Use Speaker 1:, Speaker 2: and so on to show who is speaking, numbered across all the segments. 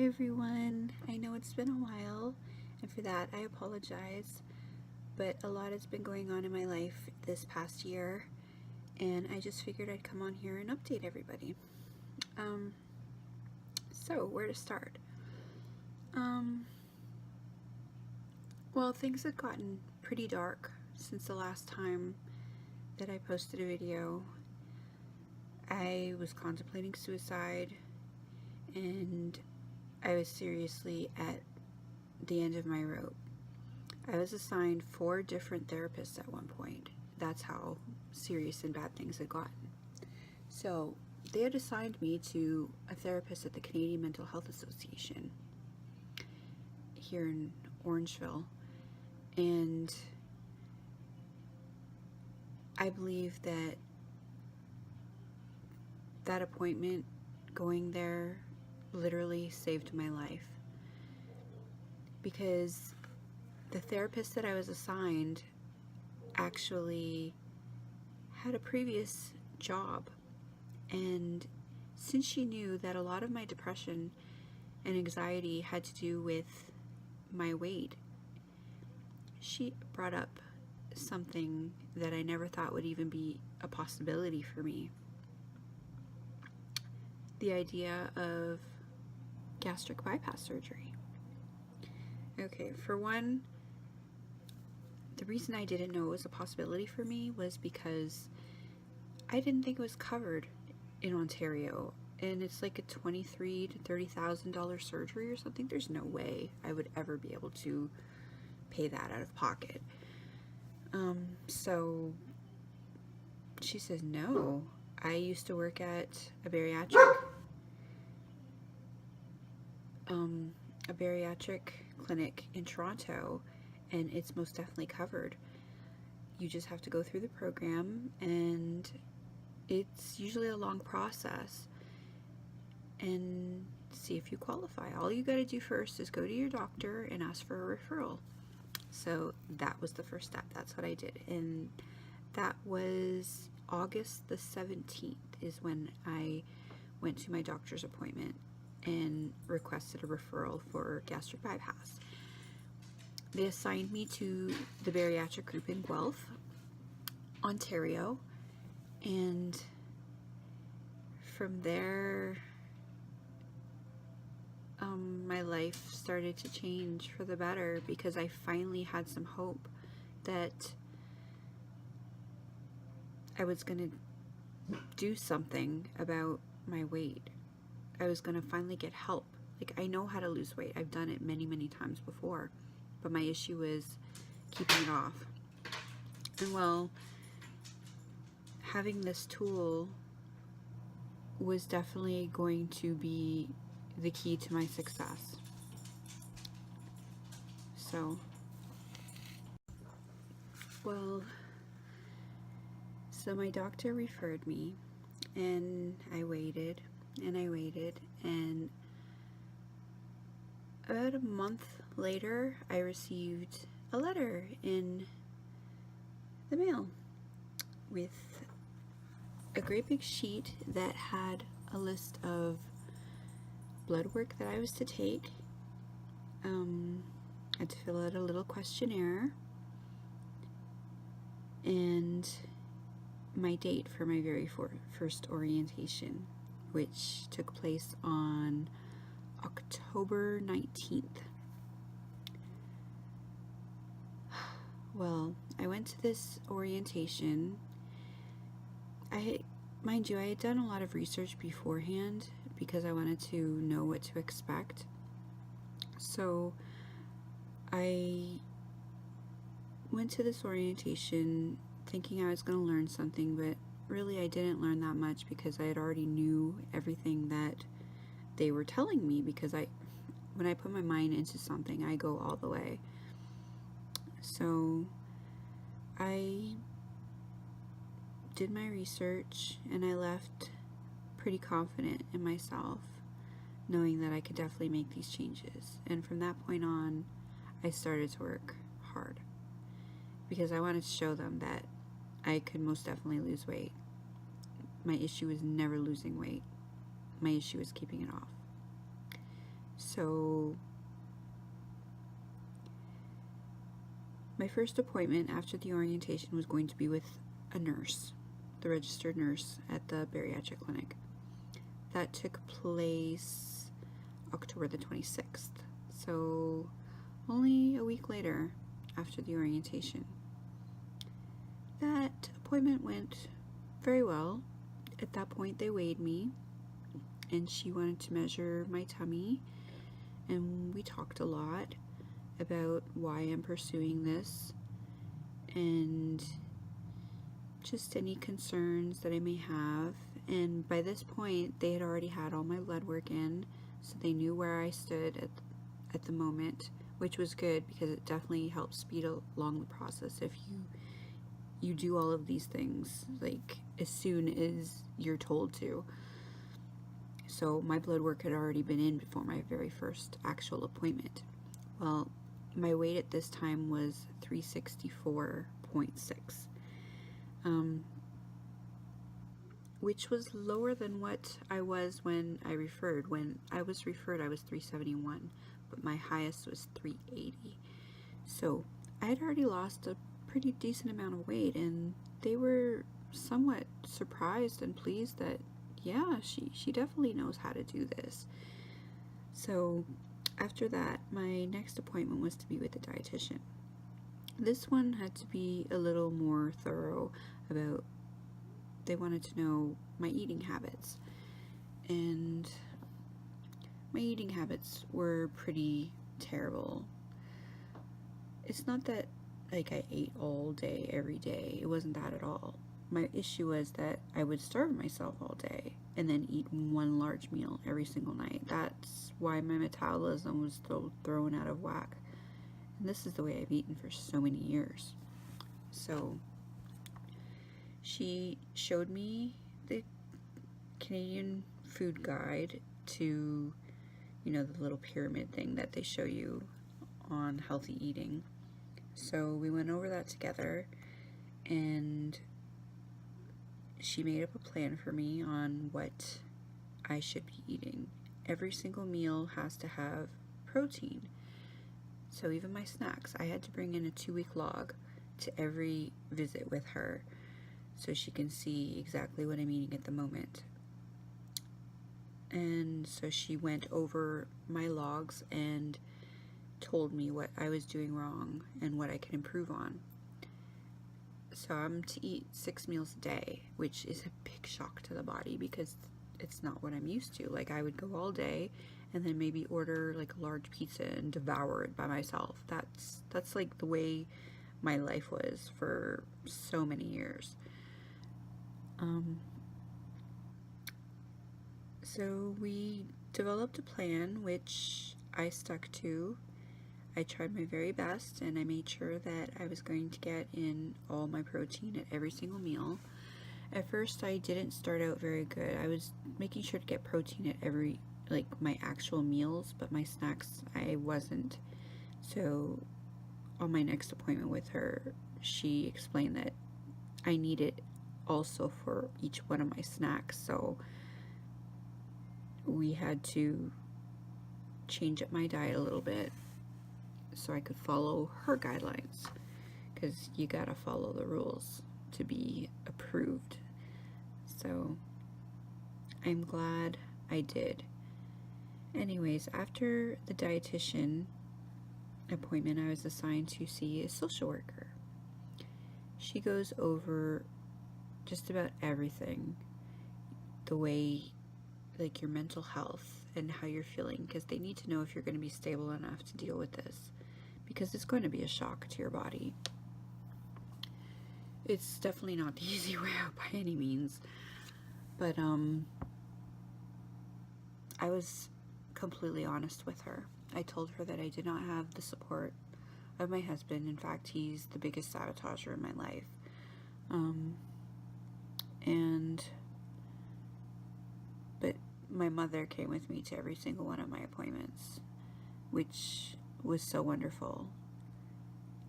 Speaker 1: everyone. I know it's been a while, and for that I apologize, but a lot has been going on in my life this past year, and I just figured I'd come on here and update everybody. So where to start? Well, things had gotten pretty dark since the last time that I posted a video. I was contemplating suicide, and I was seriously at the end of my rope. I was assigned 4 different therapists at one point. That's how serious and bad things had gotten. So they had assigned me to a therapist at the Canadian Mental Health Association here in Orangeville, and I believe that appointment, going there, literally saved my life, because the therapist that I was assigned actually had a previous job, and since she knew that a lot of my depression and anxiety had to do with my weight, she brought up something that I never thought would even be a possibility for me. The idea of gastric bypass surgery. Okay, for one, the reason I didn't know it was a possibility for me was because I didn't think it was covered in Ontario, and it's like a $23,000 to $30,000 surgery or something. There's no way I would ever be able to pay that out of pocket. So she says no. I used to work at a bariatric clinic in Toronto, and it's most definitely covered. You just have to go through the program, and it's usually a long process, and see if you qualify. All you got to do first is go to your doctor and ask for a referral. So that was the first step. That's what I did, and that was August the 17th is when I went to my doctor's appointment and requested a referral for gastric bypass. They assigned me to the bariatric group in Guelph, Ontario, and from there my life started to change for the better, because I finally had some hope that I was going to do something about my weight. I was going to finally get help. Like, I know how to lose weight. I've done it many, many times before, but my issue is keeping it off. And well, having this tool was definitely going to be the key to my success. So my doctor referred me, and I waited, and about a month later, I received a letter in the mail with a great big sheet that had a list of blood work that I was to take. I had to fill out a little questionnaire, and my date for my very first orientation, which took place on October 19th. Well, I went to this orientation. Mind you, I had done a lot of research beforehand because I wanted to know what to expect. So I went to this orientation thinking I was going to learn something, but really I didn't learn that much, because I had already knew everything that they were telling me, because when I put my mind into something, I go all the way. So I did my research, and I left pretty confident in myself, knowing that I could definitely make these changes. And from that point on, I started to work hard, because I wanted to show them that I could most definitely lose weight. My issue is never losing weight. My issue is keeping it off. So my first appointment after the orientation was going to be with a nurse, the registered nurse at the bariatric clinic. That took place October the 26th, so only a week later after the orientation. That appointment went very well. At that point, they weighed me, and she wanted to measure my tummy, and we talked a lot about why I'm pursuing this and just any concerns that I may have. And by this point, they had already had all my blood work in, so they knew where I stood at the moment, which was good because it definitely helps speed along the process if you do all of these things like as soon as you're told to. So my blood work had already been in before my very first actual appointment. Well, my weight at this time was 364.6, which was lower than what I was when I referred. When I was referred, I was 371, but my highest was 380. So I had already lost a pretty decent amount of weight, and they were somewhat surprised and pleased that, yeah, she definitely knows how to do this. So after that, my next appointment was to be with a dietitian. This one had to be a little more thorough about, they wanted to know my eating habits. And my eating habits were pretty terrible. It's not that like I ate all day, every day. It wasn't that at all. My issue was that I would starve myself all day and then eat one large meal every single night. That's why my metabolism was still thrown out of whack. And this is the way I've eaten for so many years. So she showed me the Canadian food guide to, you know, the little pyramid thing that they show you on healthy eating. So we went over that together, and she made up a plan for me on what I should be eating. Every single meal has to have protein. So even my snacks, I had to bring in a 2-week log to every visit with her so she can see exactly what I'm eating at the moment. And so she went over my logs and told me what I was doing wrong and what I could improve on. So I'm to eat 6 meals a day, which is a big shock to the body because it's not what I'm used to. Like, I would go all day and then maybe order like a large pizza and devour it by myself. That's like the way my life was for so many years. So we developed a plan which I stuck to. I tried my very best, and I made sure that I was going to get in all my protein at every single meal. At first, I didn't start out very good. I was making sure to get protein at every, like, my actual meals, but my snacks, I wasn't. So on my next appointment with her, she explained that I need it also for each one of my snacks. So we had to change up my diet a little bit so I could follow her guidelines, because you gotta follow the rules to be approved. So I'm glad I did. Anyways, after the dietitian appointment, I was assigned to see a social worker. She goes over just about everything, the way, like, your mental health and how you're feeling, because they need to know if you're going to be stable enough to deal with this, because it's going to be a shock to your body. It's definitely not the easy way out by any means, but I was completely honest with her. I told her that I did not have the support of my husband. In fact, he's the biggest sabotager in my life. But my mother came with me to every single one of my appointments, which was so wonderful.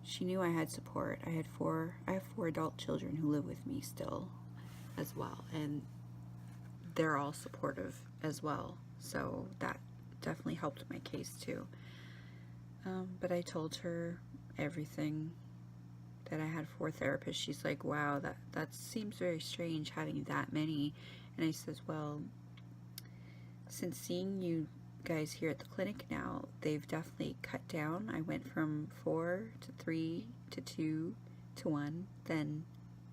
Speaker 1: She knew I had support. I have 4 adult children who live with me still as well, and they're all supportive as well. So that definitely helped my case too. But I told her everything, that I had 4 therapists. She's like, wow, that seems very strange having that many. And I says, well, since seeing you guys here at the clinic now, they've definitely cut down. I went from 4 to 3 to 2 to 1. Then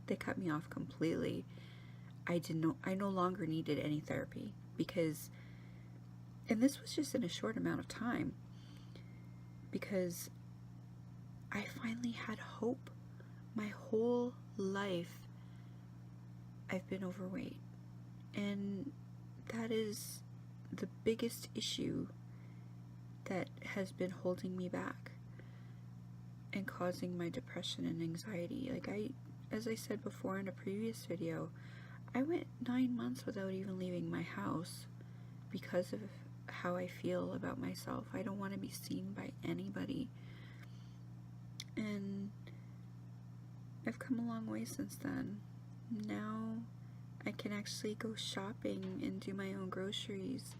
Speaker 1: they cut me off completely. I no longer needed any therapy because, and this was just in a short amount of time, because I finally had hope. My whole life I've been overweight, and that is the biggest issue that has been holding me back and causing my depression and anxiety. Like, as I said before in a previous video, I went 9 months without even leaving my house because of how I feel about myself. I don't want to be seen by anybody. And I've come a long way since then. Now I can actually go shopping and do my own groceries.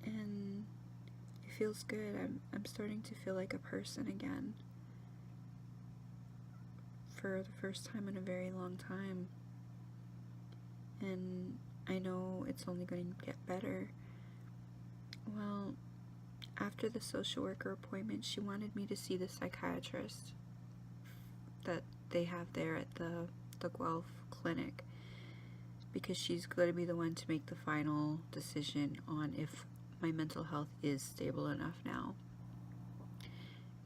Speaker 1: And it feels good. I'm starting to feel like a person again. For the first time in a very long time. And I know it's only going to get better. Well, after the social worker appointment, she wanted me to see the psychiatrist that they have there at the Guelph clinic, because she's going to be the one to make the final decision on if my mental health is stable enough now.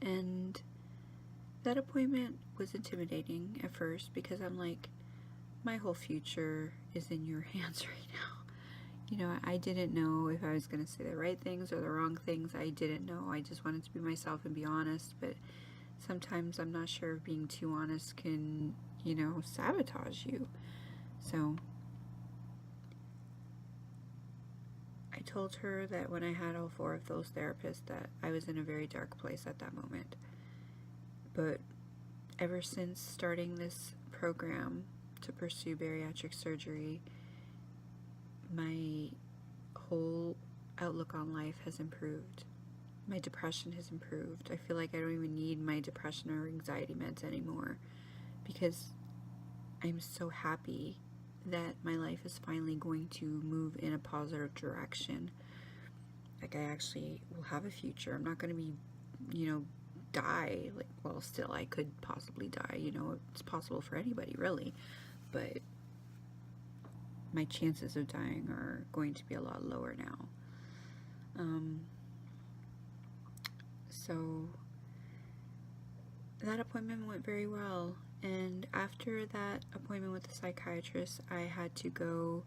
Speaker 1: And that appointment was intimidating at first, because I'm like, my whole future is in your hands right now. You know, I didn't know if I was going to say the right things or the wrong things. I didn't know. I just wanted to be myself and be honest, but sometimes I'm not sure if being too honest can, you know, sabotage you. So I told her that when I had all 4 of those therapists, that I was in a very dark place at that moment. But ever since starting this program to pursue bariatric surgery, my whole outlook on life has improved. My depression has improved. I feel like I don't even need my depression or anxiety meds anymore, because I'm so happy that my life is finally going to move in a positive direction. Like, I actually will have a future. I'm not going to be, you know, die. Like, well, still, I could possibly die. You know, it's possible for anybody, really. But my chances of dying are going to be a lot lower now. So that appointment went very well. And after that appointment with the psychiatrist, I had to go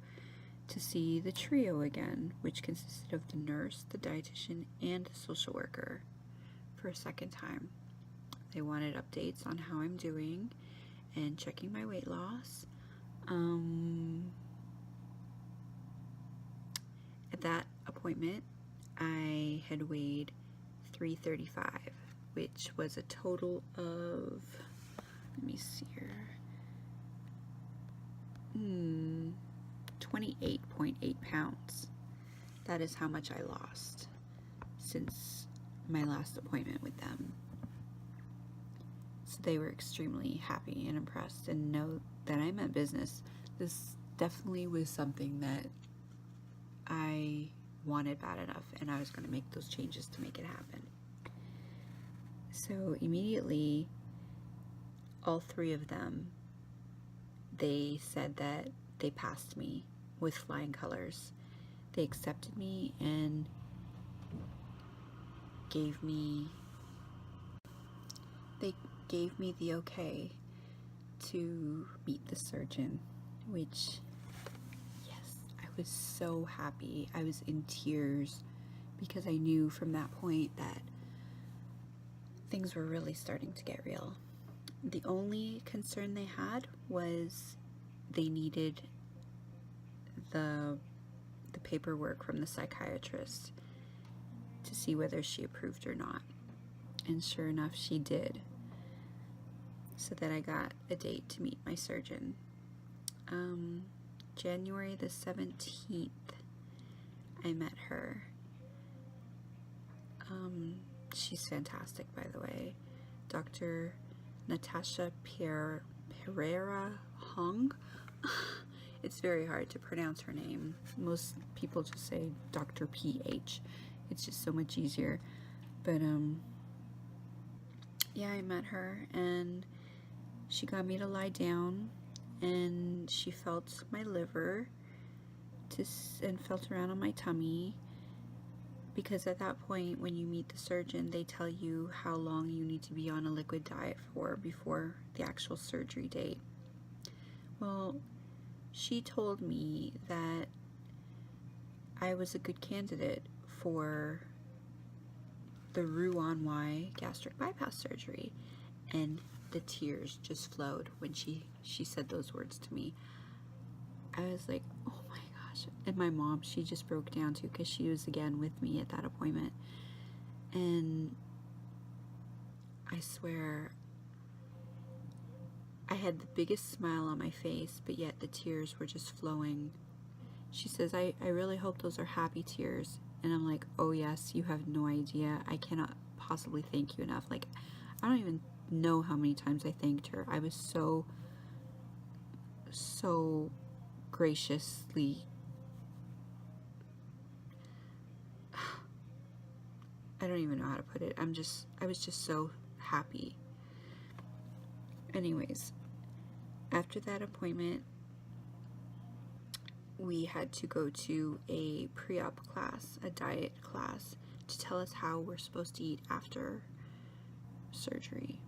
Speaker 1: to see the trio again, which consisted of the nurse, the dietitian, and the social worker for a second time. They wanted updates on how I'm doing and checking my weight loss. At that appointment, I had weighed 335, which was a total of, let me see here, 28.8 pounds. That is how much I lost since my last appointment with them. So they were extremely happy and impressed, and know that I meant business. This definitely was something that I wanted bad enough, and I was going to make those changes to make it happen. So immediately, all 3 of them, they said that they passed me with flying colors. They accepted me and gave me the okay to meet the surgeon, which, yes, I was so happy. I was in tears, because I knew from that point that things were really starting to get real. The only concern they had was they needed the paperwork from the psychiatrist to see whether she approved or not. And sure enough, she did. So that I got a date to meet my surgeon. January the 17th I met her. She's fantastic, by the way. Dr. Natasha Pereira Hong. It's very hard to pronounce her name. Most people just say Dr. PH. It's just so much easier. But yeah, I met her, and she got me to lie down, and she felt my liver and felt around on my tummy, because at that point when you meet the surgeon, they tell you how long you need to be on a liquid diet for before the actual surgery date. Well, she told me that I was a good candidate for the Roux-en-Y gastric bypass surgery, and the tears just flowed when she said those words to me. I was like, oh my gosh. And my mom, she just broke down too, because she was again with me at that appointment. And I swear, I had the biggest smile on my face, but yet the tears were just flowing. She says, I really hope those are happy tears. And I'm like, oh yes, you have no idea. I cannot possibly thank you enough. Like, I don't even know how many times I thanked her. I was so graciously, I don't even know how to put it. I was just so happy. Anyways, after that appointment, we had to go to a pre-op class, a diet class, to tell us how we're supposed to eat after surgery.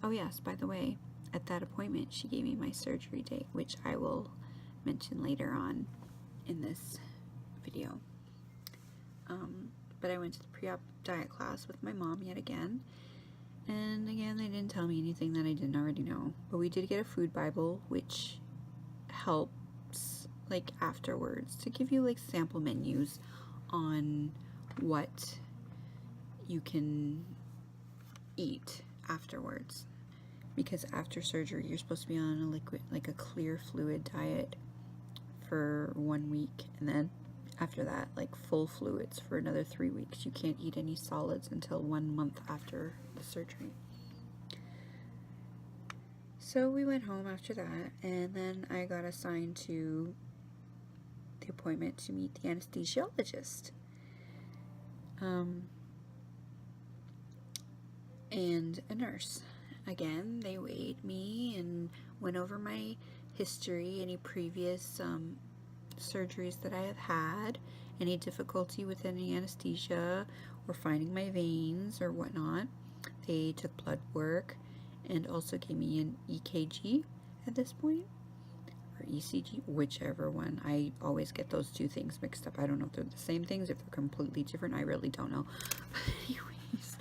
Speaker 1: Oh yes, by the way, at that appointment, she gave me my surgery date, which I will mention later on in this video. But I went to the pre-op diet class with my mom yet again, and again, they didn't tell me anything that I didn't already know. But we did get a food Bible, which helps like afterwards to give you like sample menus on what you can eat afterwards, because after surgery you're supposed to be on a liquid, like a clear fluid diet for 1 week, and then after that like full fluids for another 3 weeks. You can't eat any solids until 1 month after the surgery. So we went home after that, and then I got assigned to the appointment to meet the anesthesiologist. And a nurse. Again, they weighed me and went over my history, any previous surgeries that I have had, any difficulty with any anesthesia or finding my veins or whatnot. They took blood work and also gave me an EKG at this point, or ECG, whichever one. I always get those two things mixed up. I don't know if they're the same things, if they're completely different. I really don't know. But anyways,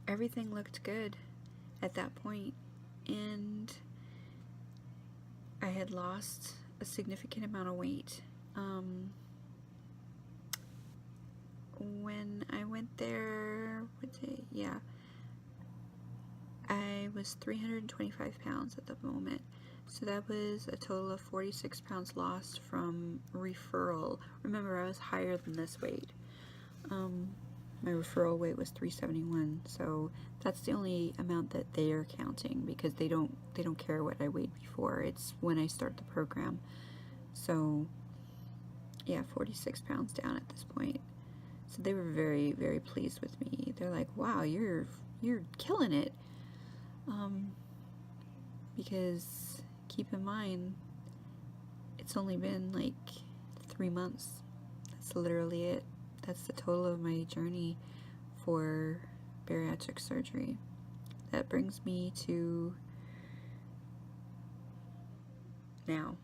Speaker 1: everything looked good at that point, and I had lost a significant amount of weight. When I went there, I was 325 pounds at the moment. So that was a total of 46 pounds lost from referral. Remember, I was higher than this weight. My referral weight was 371, so that's the only amount that they are counting, because they don't care what I weighed before. It's when I start the program. So yeah, 46 pounds down at this point. So they were very, very pleased with me. They're like, wow, you're killing it. Because keep in mind, it's only been like 3 months. That's literally it. That's the total of my journey for bariatric surgery. That brings me to now.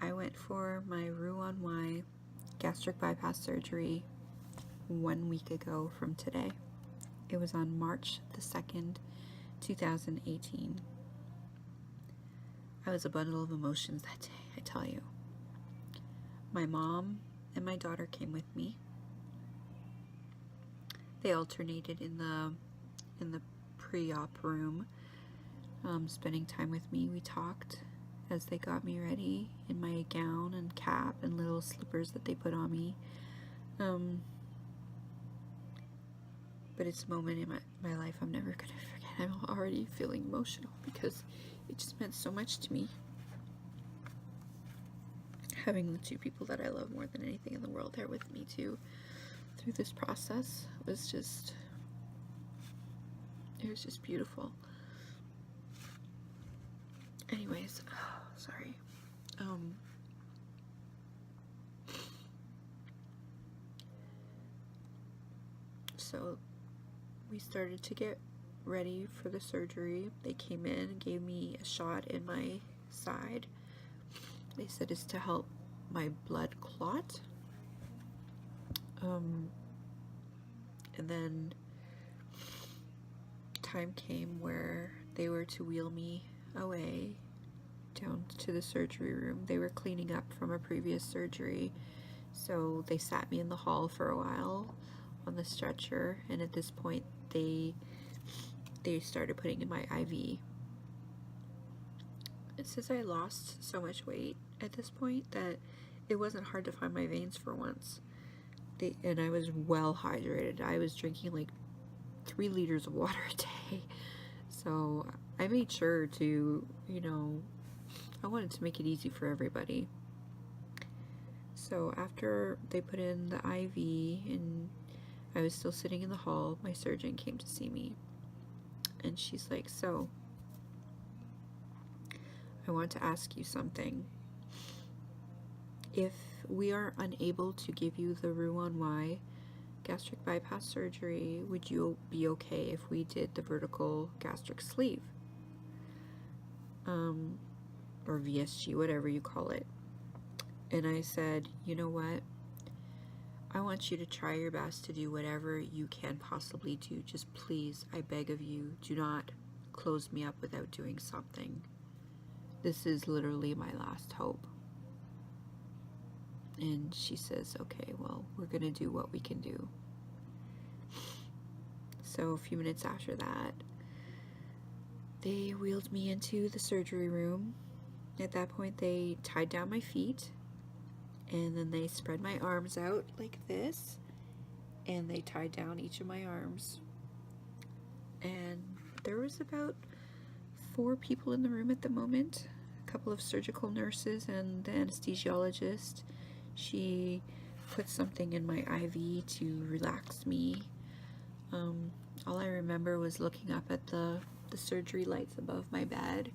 Speaker 1: I went for my Roux-en-Y gastric bypass surgery 1 week ago from today. It was on March the 2nd, 2018. I was a bundle of emotions that day, I tell you. My mom and my daughter came with me. They alternated in the pre-op room, spending time with me. We talked as they got me ready in my gown and cap and little slippers that they put on me. But it's a moment in my life I'm never gonna forget. I'm already feeling emotional because it just meant so much to me. Having the two people that I love more than anything in the world there with me too through this process was just, it was just beautiful. Anyways, sorry. So we started to get ready for the surgery. They came in and gave me a shot in my side. They said it's to help my blood clot. And then time came where they were to wheel me away down to the surgery room. They were cleaning up from a previous surgery, so they sat me in the hall for a while on the stretcher, and at this point they started putting in my IV. And since I lost so much weight at this point that it wasn't hard to find my veins for once. And I was well hydrated. I was drinking like 3 liters of water a day. So I made sure to, I wanted to make it easy for everybody. So after they put in the IV and I was still sitting in the hall, my surgeon came to see me. And she's like, so, I want to ask you something. If we are unable to give you the Roux-en-Y gastric bypass surgery, would you be okay if we did the vertical gastric sleeve? Or VSG, whatever you call it. And I said, you know what? I want you to try your best to do whatever you can possibly do. Just please, I beg of you, do not close me up without doing something. This is literally my last hope. And she says, okay, well, we're gonna do what we can do. So a few minutes after that, they wheeled me into the surgery room. At that point, they tied down my feet, and then they spread my arms out like this, and they tied down each of my arms. And there was about 4 people in the room at the moment, a couple of surgical nurses and the anesthesiologist. She put something in my IV to relax me. All I remember was looking up at the surgery lights above my bed,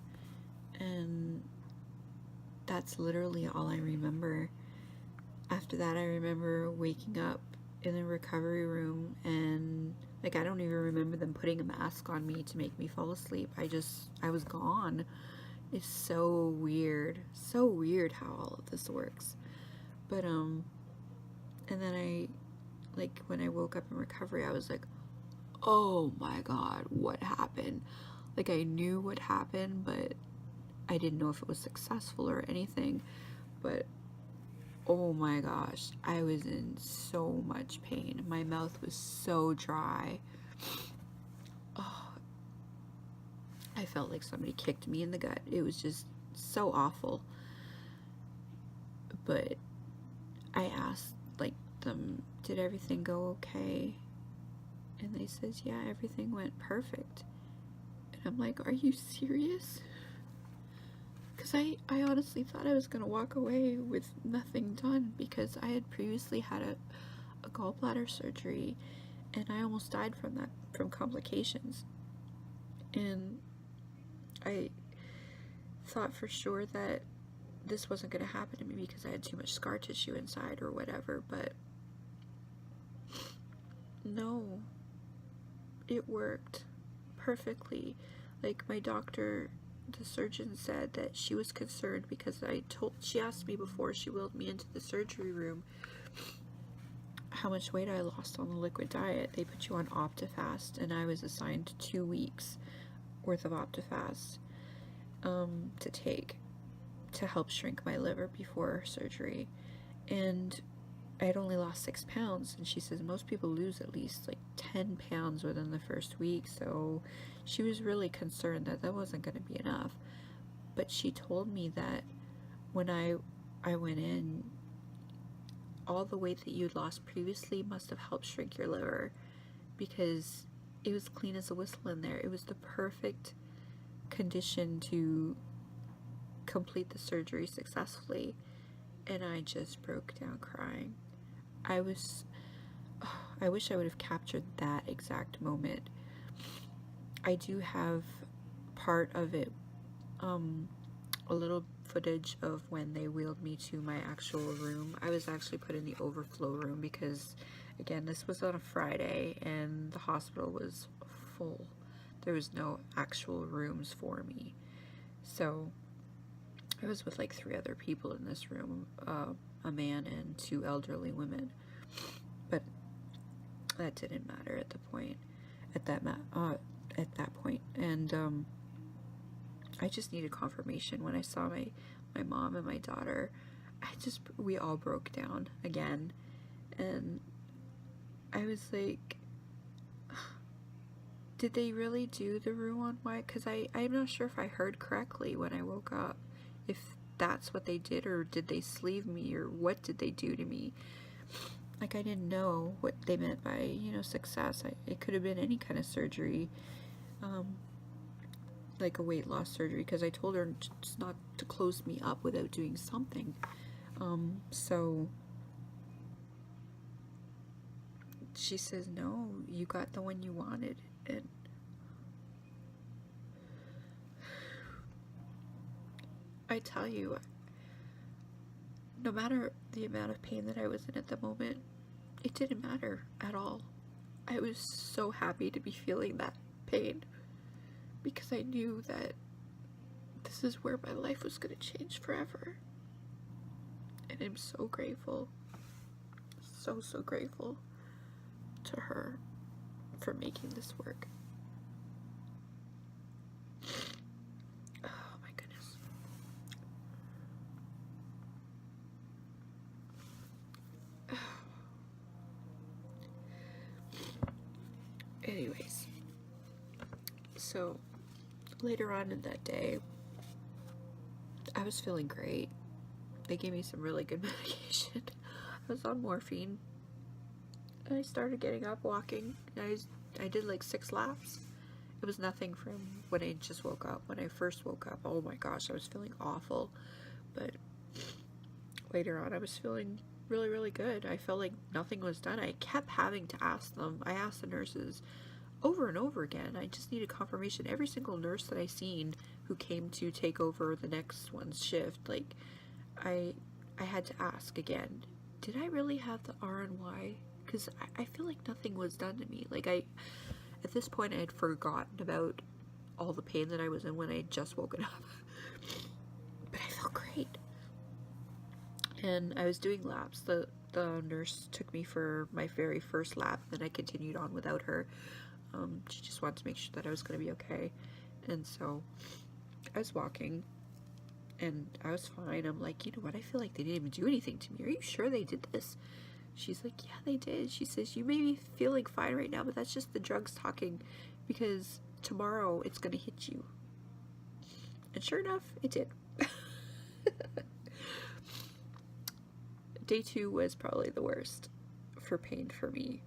Speaker 1: and that's literally all I remember. After that, I remember waking up in the recovery room, and I don't even remember them putting a mask on me to make me fall asleep. I was gone. It's so weird how all of this works. But and then when I woke up in recovery, I was like, oh my god, what happened? I knew what happened, but I didn't know if it was successful or anything. But oh my gosh, I was in so much pain. My mouth was so dry. Oh, I felt like somebody kicked me in the gut. It was just so awful. But I asked them, did everything go okay? And they says, yeah, everything went perfect. And I'm like, are you serious? Because I honestly thought I was going to walk away with nothing done, because I had previously had a gallbladder surgery, and I almost died from complications. And I thought for sure that this wasn't going to happen to me because I had too much scar tissue inside or whatever, but no, it worked perfectly. My doctor, the surgeon, said that she was concerned because she asked me before she wheeled me into the surgery room how much weight I lost on the liquid diet. They put you on Optifast, and I was assigned 2 weeks worth of Optifast to take to help shrink my liver before surgery. And I had only lost 6 pounds, and she says most people lose at least 10 pounds within the first week, so she was really concerned that wasn't going to be enough. But she told me that when I went in, all the weight that you'd lost previously must have helped shrink your liver, because it was clean as a whistle in there. It was the perfect condition to complete the surgery successfully. And I just broke down crying. I wish I would have captured that exact moment. I do have part of it, a little footage of when they wheeled me to my actual room. I was actually put in the overflow room because, again, this was on a Friday and the hospital was full. There was no actual rooms for me. So I was with like 3 other people in this room, a man and 2 elderly women. But that didn't matter at that point. And I just needed confirmation. When I saw my mom and my daughter, we all broke down again. And I was like, did they really do the Roux-en-Y? Because I'm not sure if I heard correctly when I woke up, if that's what they did, or did they sleeve me, or what did they do to me? Like, I didn't know what they meant by, success. It could have been any kind of surgery, like a weight loss surgery, because I told her just not to close me up without doing something. So she says, no, you got the one you wanted. And I tell you, no matter the amount of pain that I was in at the moment, it didn't matter at all. I was so happy to be feeling that pain, because I knew that this is where my life was going to change forever. And I'm so grateful, so grateful to her for making this work. Oh my goodness. Anyways, so later on in that day, I was feeling great. They gave me some really good medication. I was on morphine. And I started getting up, walking. I did like 6 laps. It was nothing from when I just woke up. When I first woke up, oh my gosh, I was feeling awful. But later on, I was feeling really good. I felt like nothing was done. I kept having to ask them. I asked the nurses over and over again. I just needed confirmation. Every single nurse that I seen who came to take over the next one's shift, like, I had to ask again, did I really have the R&Y? Because I feel like nothing was done to me. Like, at this point, I had forgotten about all the pain that I was in when I had just woken up. But I felt great. And I was doing laps. The nurse took me for my very first lap, and I continued on without her. She just wanted to make sure that I was going to be okay. And so I was walking, and I was fine. I'm like, you know what? I feel like they didn't even do anything to me. Are you sure they did this? She's like, yeah, they did. She says, you may be feeling fine right now, but that's just the drugs talking, because tomorrow it's going to hit you. And sure enough, it did. Day 2 was probably the worst for pain for me.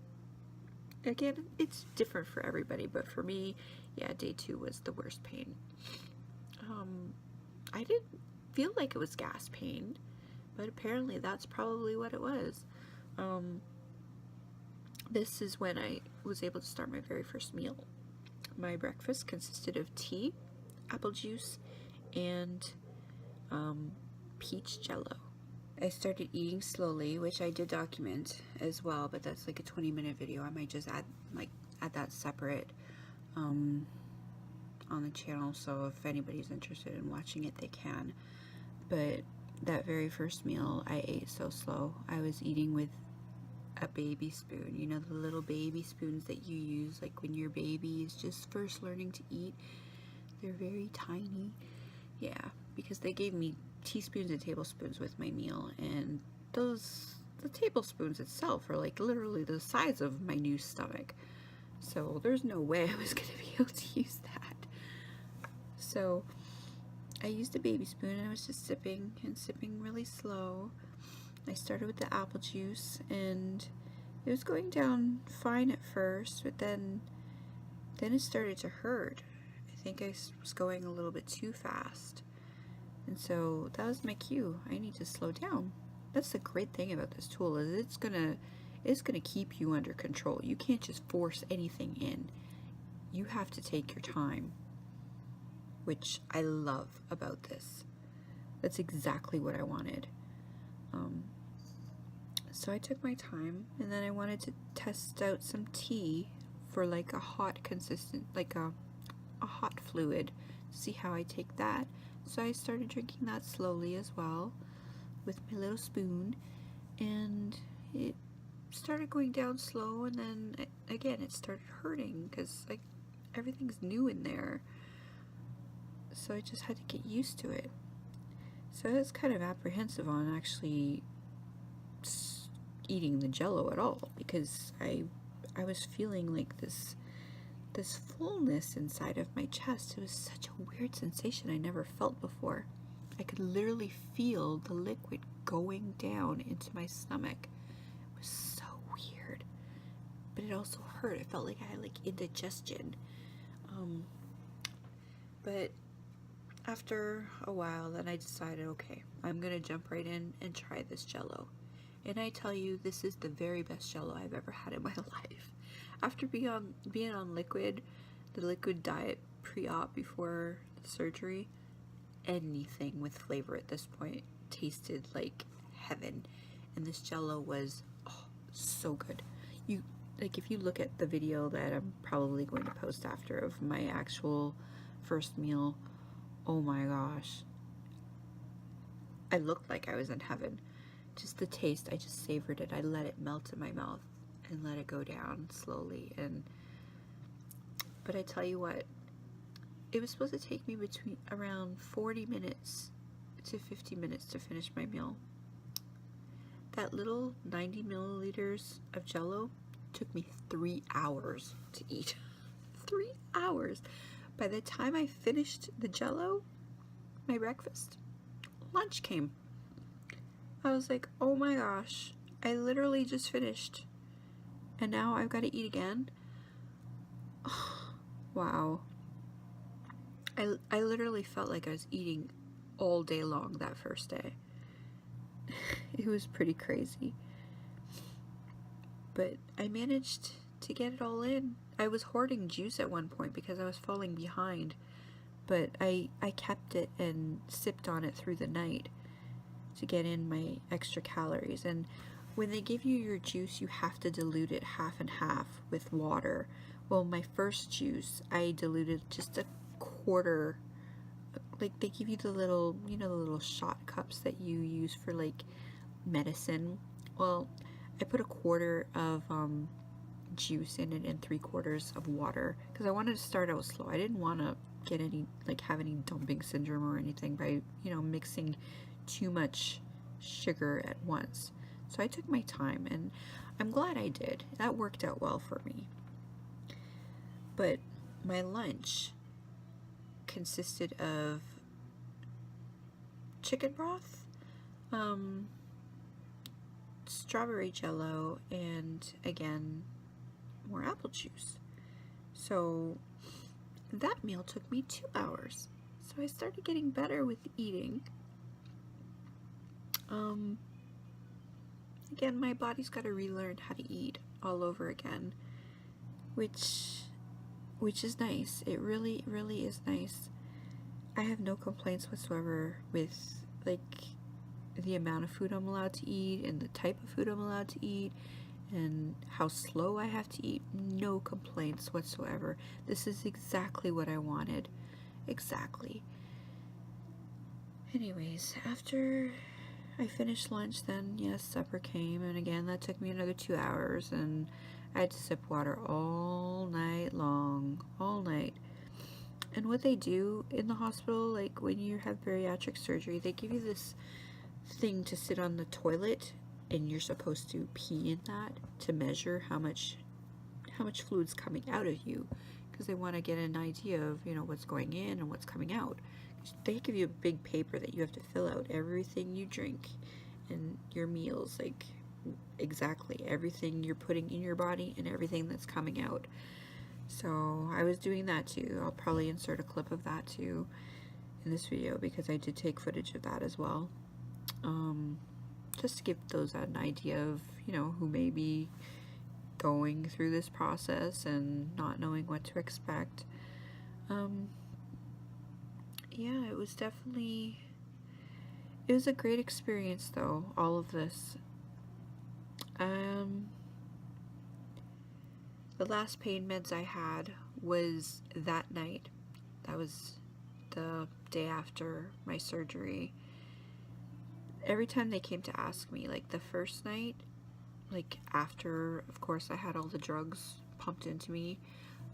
Speaker 1: Again, it's different for everybody, but for me, yeah, day 2 was the worst pain. I didn't feel like it was gas pain, but apparently that's probably what it was. This is when I was able to start my very first meal. My breakfast consisted of tea, apple juice, and peach jello. I started eating slowly, which I did document as well, but that's like a 20-minute video. I might just add that separate on the channel, so if anybody's interested in watching it, they can. But that very first meal, I ate so slow. I was eating with a baby spoon, you know, the little baby spoons that you use like when your baby is just first learning to eat. They're very tiny. Yeah, because they gave me teaspoons and tablespoons with my meal, and the tablespoons itself are like literally the size of my new stomach. So there's no way I was going to be able to use that. So I used a baby spoon and I was just sipping and sipping really slow. I started with the apple juice and it was going down fine at first, but then it started to hurt. I think I was going a little bit too fast. And so that was my cue. I need to slow down. That's the great thing about this tool, is it's gonna keep you under control. You can't just force anything in. You have to take your time, which I love about this. That's exactly what I wanted. So I took my time, and then I wanted to test out some tea for like a hot like a hot fluid, see how I take that. So I started drinking that slowly as well with my little spoon, and it started going down slow, and then again it started hurting because like everything's new in there. So I just had to get used to it. So I was kind of apprehensive on actually eating the Jello at all, because I was feeling like this fullness inside of my chest. It was such a weird sensation I never felt before. I could literally feel the liquid going down into my stomach. It was so weird, but it also hurt. It felt like I had like indigestion. But after a while, then I decided, okay, I'm gonna jump right in and try this Jello. And I tell you, this is the very best Jello I've ever had in my life. After being on the liquid diet pre-op before the surgery, anything with flavor at this point tasted like heaven. And this Jello was so good. If you look at the video that I'm probably going to post after of my actual first meal, oh my gosh, I looked like I was in heaven. Just the taste, I just savored it. I let it melt in my mouth and let it go down slowly. But I tell you what, it was supposed to take me between around 40 minutes to 50 minutes to finish my meal. That little 90 milliliters of Jello took me 3 hours to eat. 3 hours. By the time I finished the Jello, my breakfast, lunch came. I was like, oh my gosh, I literally just finished, and now I've got to eat again. Wow. I literally felt like I was eating all day long that first day. It was pretty crazy. But I managed to get it all in. I was hoarding juice at one point because I was falling behind, but I kept it and sipped on it through the night to get in my extra calories. And when they give you your juice, you have to dilute it half and half with water. Well, my first juice, I diluted just a quarter. Like, they give you the little, the little shot cups that you use for like medicine. Well, I put a quarter of juice in it and 3/4 of water because I wanted to start out slow. I didn't want to get have any dumping syndrome or anything by mixing too much sugar at once. So I took my time, and I'm glad I did. That worked out well for me. But my lunch consisted of chicken broth, strawberry Jello, and again, more apple juice. So that meal took me 2 hours. So I started getting better with eating. Again, my body's got to relearn how to eat all over again, which is nice. It really, really is nice. I have no complaints whatsoever with the amount of food I'm allowed to eat and the type of food I'm allowed to eat and how slow I have to eat. No complaints whatsoever. This is exactly what I wanted. Exactly. Anyways, after I finished lunch, then yes, supper came, and again that took me another 2 hours, and I had to sip water all night long, all night. And what they do in the hospital, like when you have bariatric surgery, they give you this thing to sit on the toilet, and you're supposed to pee in that to measure how much fluid's coming out of you, because they want to get an idea of, what's going in and what's coming out. They give you a big paper that you have to fill out everything you drink and your meals, like exactly everything you're putting in your body and everything that's coming out. So I was doing that too. I'll probably insert a clip of that too in this video because I did take footage of that as well. Just to give those an idea of, who may be going through this process and not knowing what to expect. Yeah, it was a great experience though, all of this. The last pain meds I had was that night. That was the day after my surgery. Every time they came to ask me, like the first night, like after, of course, I had all the drugs pumped into me,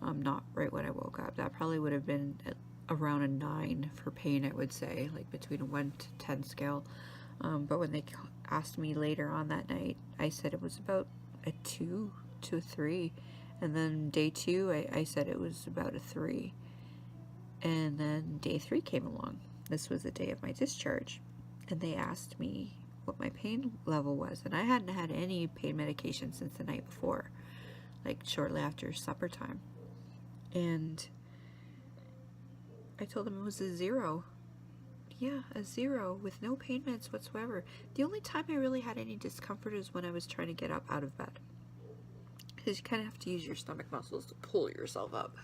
Speaker 1: not right when I woke up. That probably would have been around a 9 for pain, I would say, like between a 1 to 10 scale. But when they asked me later on that night, I said it was about a 2 to a 3. And then day 2, I said it was about a 3. And then day 3 came along. This was the day of my discharge. And they asked me what my pain level was. And I hadn't had any pain medication since the night before, like shortly after supper time. And I told them it was a 0. Yeah, a 0 with no pain meds whatsoever. The only time I really had any discomfort is when I was trying to get up out of bed. Because you kind of have to use your stomach muscles to pull yourself up.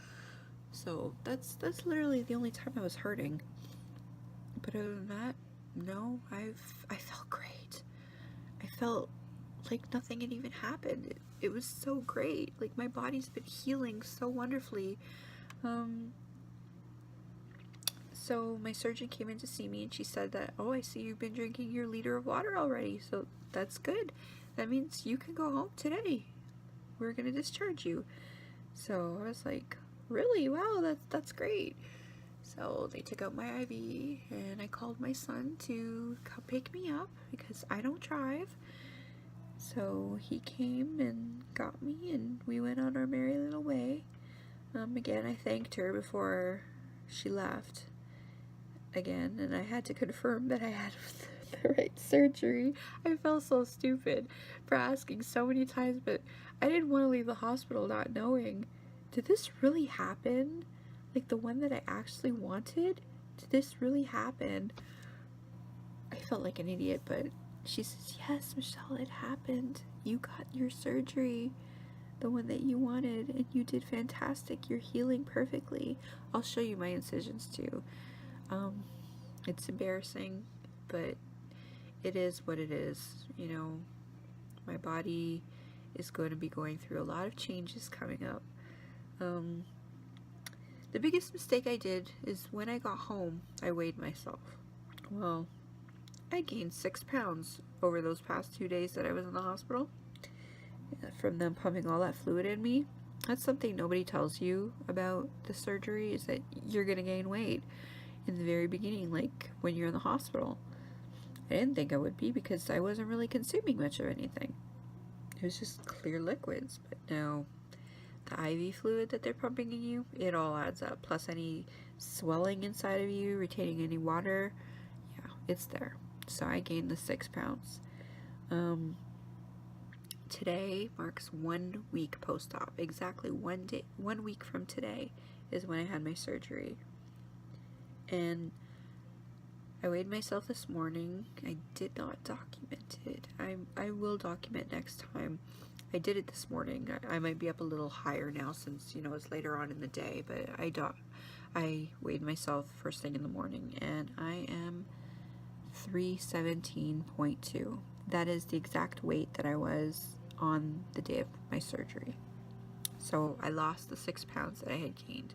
Speaker 1: So that's literally the only time I was hurting. But other than that, no, I felt great. I felt like nothing had even happened. It was so great. Like my body's been healing so wonderfully. So my surgeon came in to see me and she said that, oh, I see you've been drinking your liter of water already. So that's good. That means you can go home today. We're going to discharge you. So I was like, really? Wow, that's great. So they took out my IV and I called my son to come pick me up because I don't drive. So he came and got me and we went on our merry little way. Again, I thanked her before she left again, and I had to confirm that I had the right surgery. I felt so stupid for asking so many times, but I didn't want to leave the hospital not knowing, did this really happen? Like the one that I actually wanted? Did this really happen? I felt like an idiot, but she says, yes, Michelle, it happened. You got your surgery, the one that you wanted, and you did fantastic. You're healing perfectly. I'll show you my incisions too. It's embarrassing, but it is what it is. My body is going to be going through a lot of changes coming up. The biggest mistake I did is when I got home, I weighed myself. Well, I gained 6 pounds over those past 2 days that I was in the hospital from them pumping all that fluid in me. That's something nobody tells you about the surgery, is that you're going to gain weight in the very beginning, like when you're in the hospital. I didn't think I would be because I wasn't really consuming much of anything. It was just clear liquids. But now the IV fluid that they're pumping in you, it all adds up. Plus any swelling inside of you, retaining any water, yeah, it's there. So I gained the 6 pounds. Today marks 1 week post-op. Exactly 1 week from today is when I had my surgery. And I weighed myself this morning. I did not document it. I will document next time. I did it this morning. I might be up a little higher now since, it's later on in the day, but I weighed myself first thing in the morning, and I am 317.2. That is the exact weight that I was on the day of my surgery. So I lost the 6 pounds that I had gained.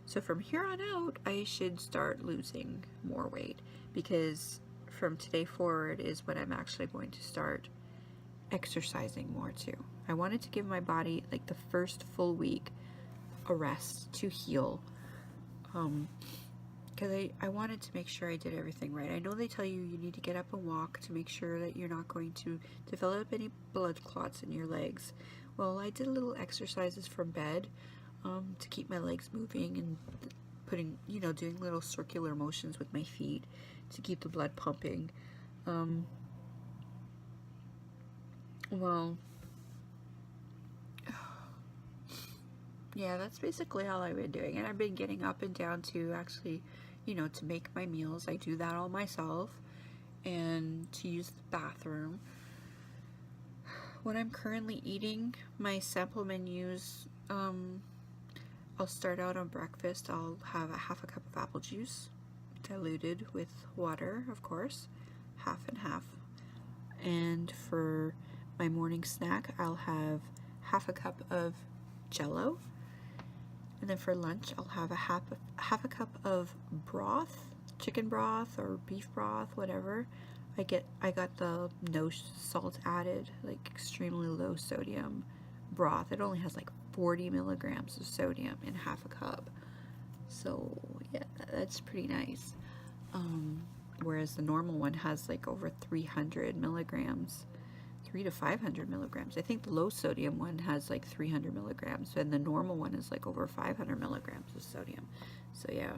Speaker 1: So from here on out, I should start losing more weight, because from today forward is when I'm actually going to start exercising more too. I wanted to give my body like the first full week a rest to heal, because I wanted to make sure I did everything right. I know they tell you need to get up and walk to make sure that you're not going to develop any blood clots in your legs. Well, I did little exercises from bed, to keep my legs moving and putting, doing little circular motions with my feet to keep the blood pumping. Well, yeah, that's basically all I've been doing. And I've been getting up and down to actually, to make my meals. I do that all myself, and to use the bathroom. When I'm currently eating my sample menus, I'll start out on breakfast. I'll have a half a cup of apple juice, diluted with water, of course, half and half. And for my morning snack, I'll have half a cup of Jello. And then for lunch, I'll have a half a cup of broth, chicken broth or beef broth, whatever. I got the no salt added, like extremely low sodium broth. It only has like 40 milligrams of sodium in half a cup. So yeah, that's pretty nice. Whereas the normal one has like over 300 milligrams, 300 to 500 milligrams. I think the low sodium one has like 300 milligrams, and the normal one is like over 500 milligrams of sodium. So yeah,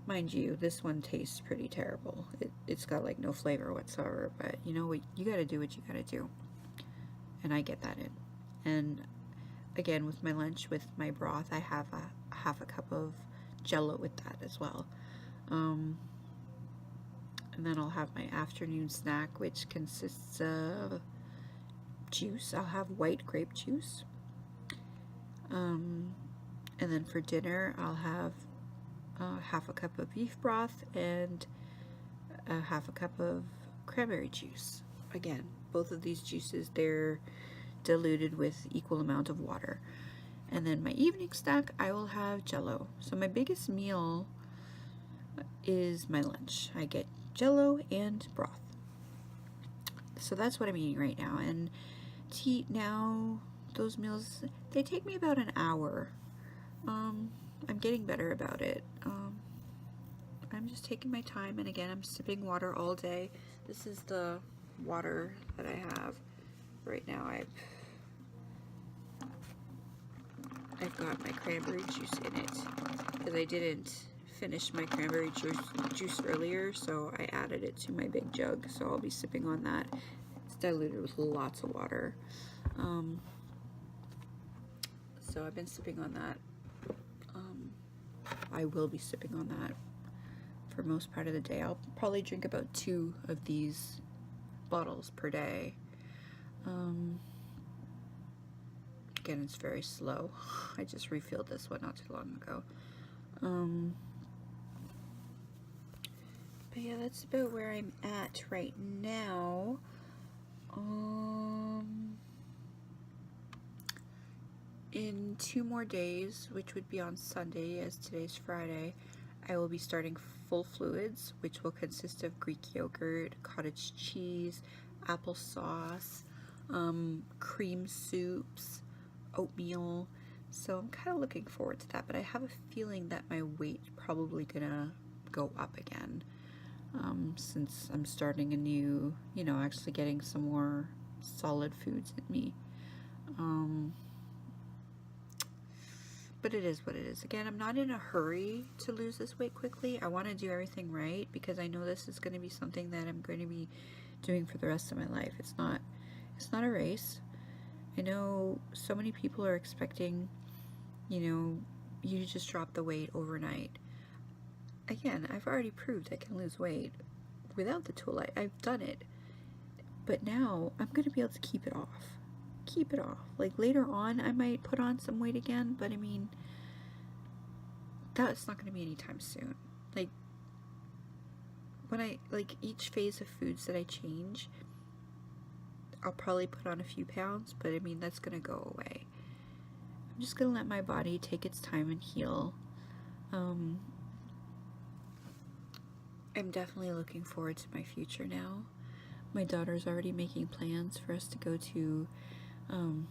Speaker 1: mind you, this one tastes pretty terrible. It's got like no flavor whatsoever, but you know what, you gotta do what you gotta do. And I get that in. And again, with my lunch, with my broth, I have a half a cup of Jello with that as well. And then I'll have my afternoon snack, which consists of juice. I'll have white grape juice. And then for dinner, I'll have half a cup of beef broth and half a cup of cranberry juice. Again, both of these juices, they're diluted with equal amount of water. And then my evening snack, I will have Jello. So my biggest meal is my lunch. I get Jello and broth. So that's what I'm eating right now. And to eat now, those meals, they take me about an hour. I'm getting better about it. I'm just taking my time, and again, I'm sipping water all day. This is the water that I have right now. I've got my cranberry juice in it because I didn't finish my cranberry juice earlier, so I added it to my big jug, so I'll be sipping on that. It's diluted with lots of water. So I've been sipping on that. I will be sipping on that for most part of the day. I'll probably drink about 2 of these bottles per day. Again, it's very slow. I just refilled this one not too long ago. But yeah, that's about where I'm at right now. In 2 more days, which would be on Sunday, as today's Friday, I will be starting full fluids, which will consist of Greek yogurt, cottage cheese, applesauce, cream soups, oatmeal. So I'm kind of looking forward to that, but I have a feeling that my weight probably gonna go up again, since I'm starting a new, actually getting some more solid foods in me. But it is what it is. Again, I'm not in a hurry to lose this weight quickly. I want to do everything right because I know this is going to be something that I'm going to be doing for the rest of my life. It's not a race. I know so many people are expecting, you to just drop the weight overnight. Again, I've already proved I can lose weight without the tool. I've done it. But now I'm going to be able to keep it off. Like later on, I might put on some weight again, but I mean, that's not going to be anytime soon. Like, when each phase of foods that I change, I'll probably put on a few pounds, but I mean, that's going to go away. I'm just going to let my body take its time and heal. I'm definitely looking forward to my future now. My daughter's already making plans for us to go to an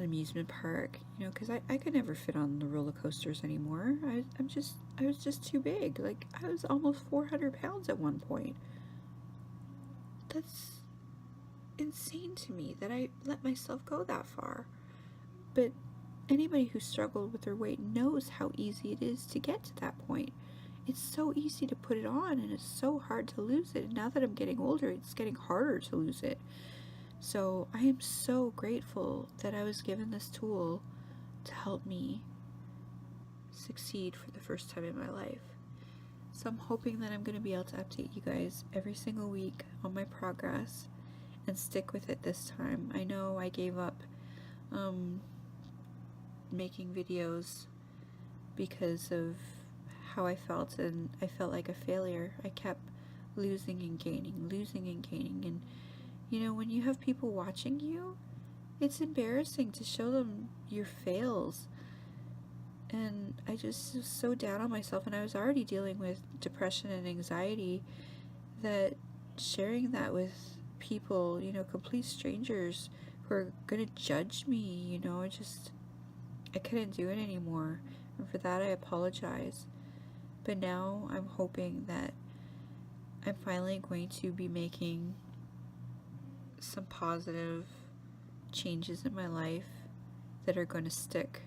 Speaker 1: amusement park, because I could never fit on the roller coasters anymore. I was just too big. Like, I was almost 400 pounds at one point. That's insane to me that I let myself go that far. But Anybody who struggled with their weight knows how easy it is to get to that point. It's so easy to put it on, and it's so hard to lose it. And now that I'm getting older, it's getting harder to lose it. So I am so grateful that I was given this tool to help me succeed for the first time in my life. So I'm hoping that I'm going to be able to update you guys every single week on my progress and stick with it this time. I know I gave up making videos because of how I felt, and I felt like a failure. I kept losing and gaining, and you know, when you have people watching you, it's embarrassing to show them your fails. And I just was so down on myself, and I was already dealing with depression and anxiety, that sharing that with people, you know, complete strangers who are gonna judge me, you know, I couldn't do it anymore. And for that I apologize. But now I'm hoping that I'm finally going to be making some positive changes in my life that are going to stick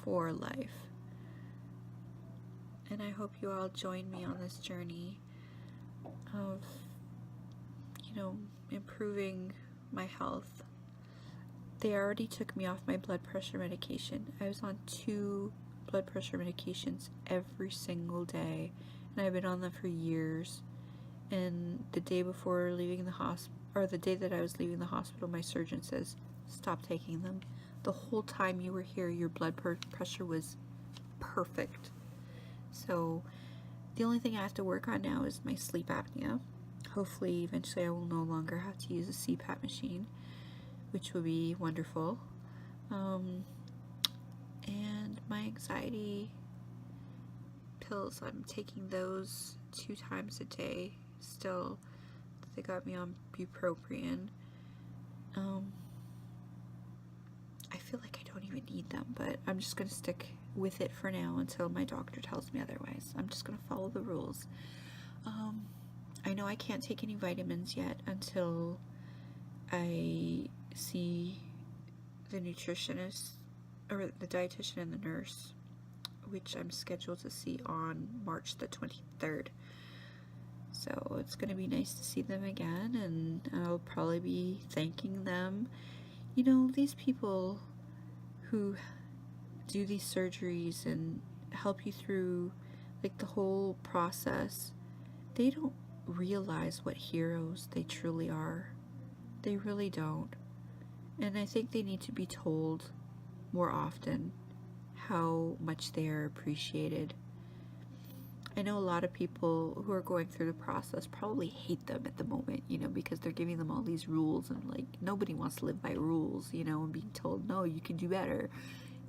Speaker 1: for life. And I hope you all join me on this journey of, you know, improving my health. They already took me off my blood pressure medication. I was on 2 blood pressure medications every single day, and I've been on them for years. And the day before leaving the hospital, or the day that I was leaving the hospital, my surgeon says, stop taking them. The whole time you were here, your blood pressure was perfect. So the only thing I have to work on now is my sleep apnea. Hopefully eventually I will no longer have to use a CPAP machine, which would be wonderful. And my anxiety pills, I'm taking those 2 times a day still. They got me on bupropion. I feel like I don't even need them, but I'm just going to stick with it for now until my doctor tells me otherwise. I'm just going to follow the rules. I know I can't take any vitamins yet until I see the nutritionist, or the dietitian and the nurse, which I'm scheduled to see on March the 23rd. So it's going to be nice to see them again, and I'll probably be thanking them. You know, these people who do these surgeries and help you through like the whole process, they don't realize what heroes they truly are. They really don't. And I think they need to be told more often how much they are appreciated. I know a lot of people who are going through the process probably hate them at the moment, you know, because they're giving them all these rules, and like nobody wants to live by rules, you know, and being told, no, you can do better,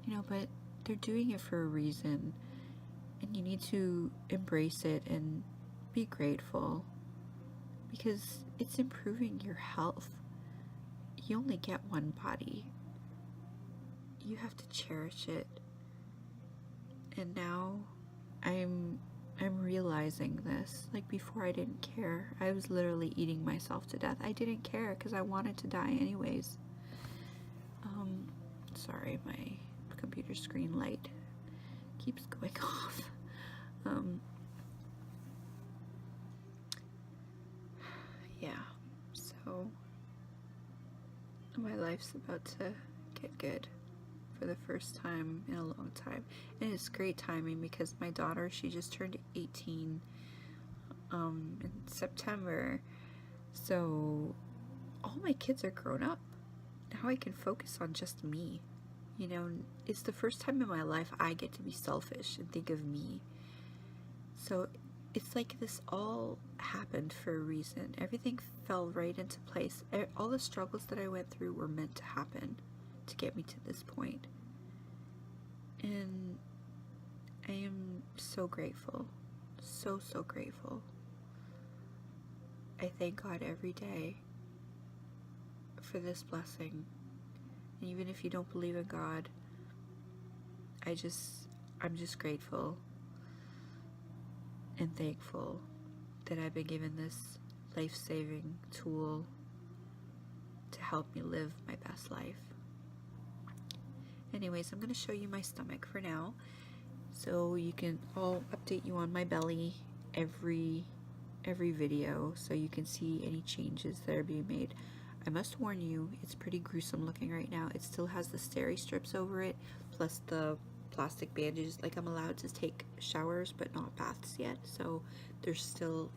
Speaker 1: you know, but they're doing it for a reason, and you need to embrace it and be grateful, because it's improving your health. You only get one body. You have to cherish it. And now I'm realizing this. Like before, I didn't care. I was literally eating myself to death. I didn't care because I wanted to die anyways. Sorry, my computer screen light keeps going off. Yeah, so my life's about to get good for the first time in a long time, and it's great timing because my daughter, she just turned 18 in September, so all my kids are grown up. Now I can focus on just me. You know, it's the first time in my life I get to be selfish and think of me. So it's like this all happened for a reason. Everything fell right into place. All the struggles that I went through were meant to happen to get me to this point. And I am so grateful. So grateful. I thank God every day for this blessing. And even if you don't believe in God, I'm just grateful and thankful that I've been given this life-saving tool to help me live my best life. Anyways, I'm going to show you my stomach for now. So I'll update you on my belly every video so you can see any changes that are being made. I must warn you, it's pretty gruesome looking right now. It still has the steri strips over it, plus the plastic bandages. Like, I'm allowed to take showers but not baths yet, so they're still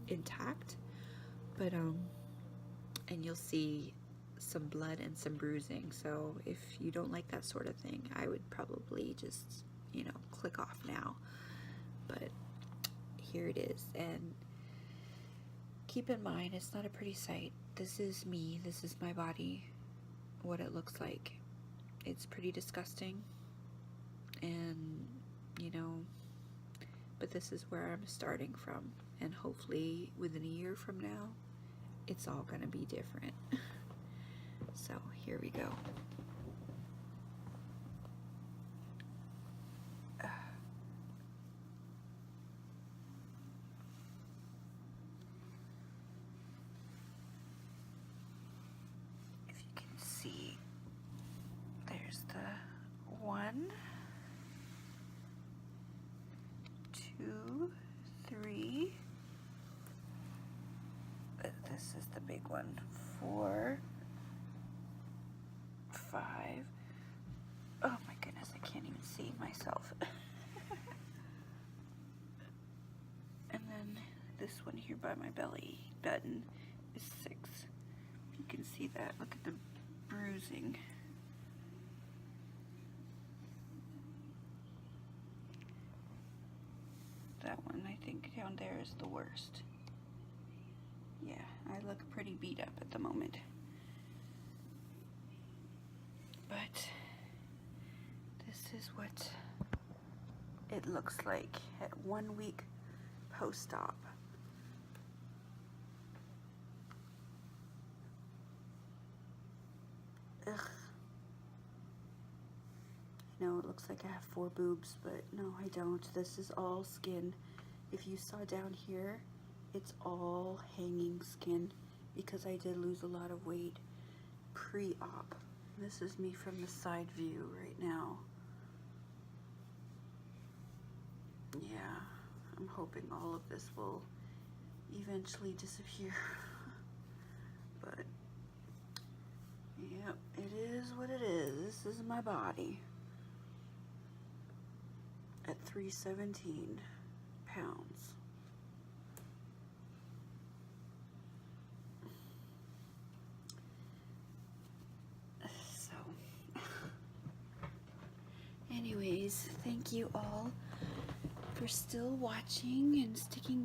Speaker 1: intact. But and you'll see some blood and some bruising, so if you don't like that sort of thing, I would probably just, you know, click off now. But here it is, and keep in mind, it's not a pretty sight. This is me, this is my body, what it looks like. It's pretty disgusting, and you know, but this is where I'm starting from, and hopefully within a year from now it's all gonna be different. So here we go. If you can see, there's the 1, 2, 3. This is the big one. 4, 5. Oh my goodness, I can't even see myself. And then this one here by my belly button is 6. You can see that. Look at the bruising. That one, I think, down there is the worst. Yeah, I look pretty beat up at the moment. But this is what it looks like at 1 week post-op. Ugh. I know it looks like I have 4 boobs, but no, I don't. This is all skin. If you saw down here, it's all hanging skin because I did lose a lot of weight pre-op. This is me from the side view right now. Yeah, I'm hoping all of this will eventually disappear. But, yep, it is what it is. This is my body at 317 pounds. Anyways, thank you all for still watching and sticking